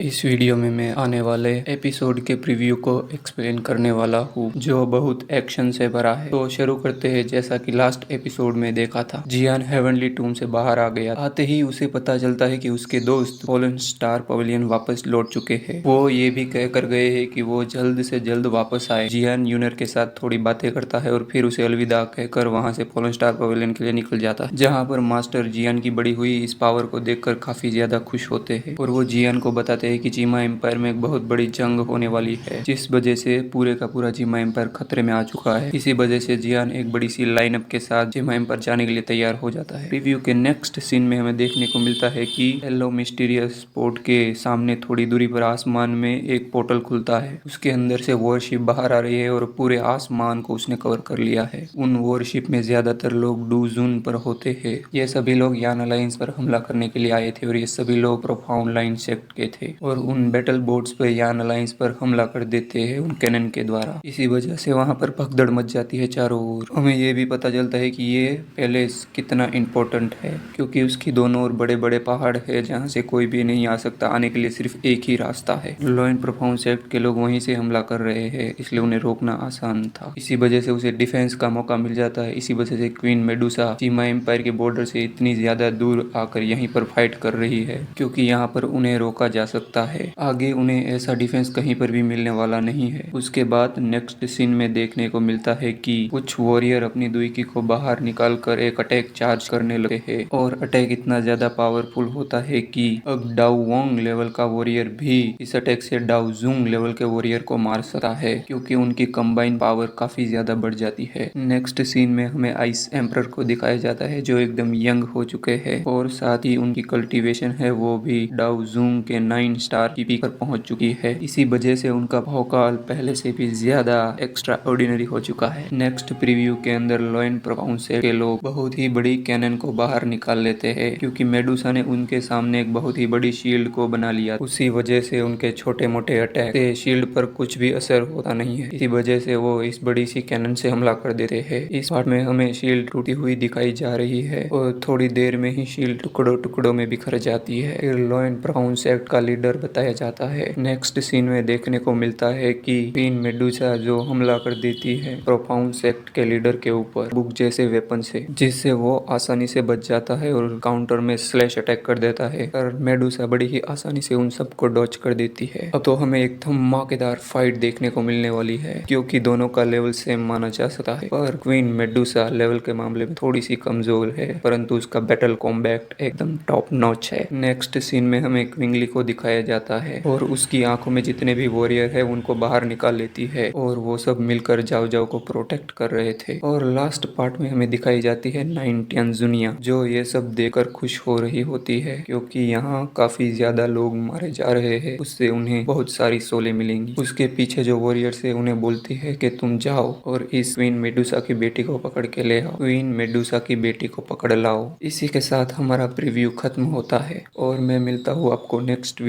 इस वीडियो में मैं आने वाले एपिसोड के प्रीव्यू को एक्सप्लेन करने वाला हूँ जो बहुत एक्शन से भरा है। तो शुरू करते हैं। जैसा कि लास्ट एपिसोड में देखा था, जियान हेवनली टूम से बाहर आ गया। आते ही उसे पता चलता है कि उसके दोस्त फॉलन स्टार पवेलियन वापस लौट चुके हैं। वो ये भी कह कर गए हैं कि वो जल्द से जल्द वापस आए। जियान यूनर के साथ थोड़ी बातें करता है और फिर उसे अलविदा कहकर वहाँ से फॉलन स्टार पवेलियन के लिए निकल जाता है, जहाँ पर मास्टर जियान की बढ़ी हुई इस पावर को देखकर काफी ज्यादा खुश होते हैं और वो जियान को बताते हैं कि जीमा एम्पायर में एक बहुत बड़ी जंग होने वाली है, जिस वजह से पूरे का पूरा जीमा एम्पायर खतरे में आ चुका है। इसी वजह से जियान एक बड़ी सी लाइनअप के साथ जीमा एम्पायर जाने के लिए तैयार हो जाता है। रिव्यू के नेक्स्ट सीन में हमें देखने को मिलता है कि येलो मिस्टीरियस पोर्ट के सामने थोड़ी दूरी पर आसमान में एक पोर्टल खुलता है। उसके अंदर से वॉरशिप बाहर आ रही है और पूरे आसमान को उसने कवर कर लिया है। उन वॉरशिप में ज्यादातर लोग डूजून पर होते हैं। ये सभी लोग यान अलायंस पर हमला करने के लिए आए थे और ये सभी लोग प्रोफाउंड लाइन सेक्ट के थे और उन बैटल बोट्स पर यान अलायंस पर हमला कर देते हैं उन कैनन के द्वारा। इसी वजह से वहां पर भगदड़ मच जाती है चारों ओर। हमें ये भी पता चलता है कि ये पैलेस कितना इम्पोर्टेंट है, क्योंकि उसकी दोनों ओर बड़े बड़े पहाड़ है जहाँ से कोई भी नहीं आ सकता। आने के लिए सिर्फ एक ही रास्ता है। लॉ एंड प्रोफाउंड सेक्ट के लोग वहीं से हमला कर रहे हैं, इसलिए उन्हें रोकना आसान था। इसी वजह से उसे डिफेंस का मौका मिल जाता है। इसी वजह से क्वीन मेडुसा जीमा एम्पायर के बॉर्डर से इतनी ज्यादा दूर आकर यहीं पर फाइट कर रही है, क्योंकि यहाँ पर उन्हें रोका जा सकता है। आगे उन्हें ऐसा डिफेंस कहीं पर भी मिलने वाला नहीं है। उसके बाद नेक्स्ट सीन में देखने को मिलता है कि कुछ वॉरियर अपनी दुईकी को बाहर निकाल कर एक अटैक चार्ज करने लगे हैं और अटैक इतना ज्यादा पावरफुल होता है कि अब डाउ वोंग लेवल का वॉरियर भी इस अटैक से डाउ जूंग लेवल के वॉरियर को मार सकता है, क्योंकि उनकी कंबाइन पावर काफी ज्यादा बढ़ जाती है। नेक्स्ट सीन में हमें आइस एम्परर को दिखाया जाता है जो एकदम यंग हो चुके हैं और साथ ही उनकी कल्टीवेशन है वो भी डाउ जूंग के 9 स्टार की पीक पर पहुंच चुकी है। इसी वजह से उनका भौकाल पहले से भी ज्यादा एक्स्ट्रा ऑर्डिनरी हो चुका है। नेक्स्ट प्रीव्यू के अंदर लॉ एंड प्रोफाउंड से के लोग बहुत ही बड़ी कैनन को बाहर निकाल लेते हैं, क्योंकि मेडुसा ने उनके सामने एक बहुत ही बड़ी शील्ड को बना लिया। उसी वजह से उनके छोटे मोटे अटैक से शील्ड पर कुछ भी असर होता नहीं है। इसी वजह से वो इस बड़ी सी कैनन से हमला कर देते हैं। इस पार्ट में हमें शील्ड टूटी हुई दिखाई जा रही है और थोड़ी देर में ही शील्ड टुकड़ों टुकड़ों में बिखर जाती है। फिर लॉ एंड प्रोफाउंड सेक्ट का लीडर बताया जाता है। नेक्स्ट सीन में देखने को मिलता है कि क्वीन मेडुसा जो हमला कर देती है प्रोफाउंड सेक्ट के लीडर के ऊपर बुक जैसे वेपन से, जिससे वो आसानी से बच जाता है और काउंटर में स्लैश अटैक कर देता है। पर मेडुसा बड़ी ही आसानी से उन सबको डॉच कर देती है। अब तो हमें एक धमाकेदार फाइट देखने को मिलने वाली है, क्योंकि दोनों का लेवल सेम माना जा सकता है। पर क्वीन मेडुसा लेवल के मामले में थोड़ी सी कमजोर है, परंतु उसका बैटल कॉम्बैट एकदम टॉप नॉच है। नेक्स्ट सीन में हमें क्विंगली को दिखाया जाता है और उसकी आंखों में जितने भी वॉरियर है उनको बाहर निकाल लेती है और वो सब मिलकर जाओ जाओ को प्रोटेक्ट कर रहे थे। और लास्ट पार्ट में हमें दिखाई जाती है 9 जुनिया, जो ये सब देखकर खुश हो रही होती है, क्योंकि यहाँ काफी ज्यादा लोग मारे जा रहे हैं। उससे उन्हें बहुत सारी सोले मिलेंगी। उसके पीछे जो वॉरियर्स है उन्हें बोलती है कि तुम जाओ और इस क्वीन मेडुसा की बेटी को पकड़ के ले आओ। क्वीन मेडुसा की बेटी को पकड़ लाओ। इसी के साथ हमारा प्रीव्यू खत्म होता है और मैं मिलता हूँ आपको नेक्स्ट वीडियो।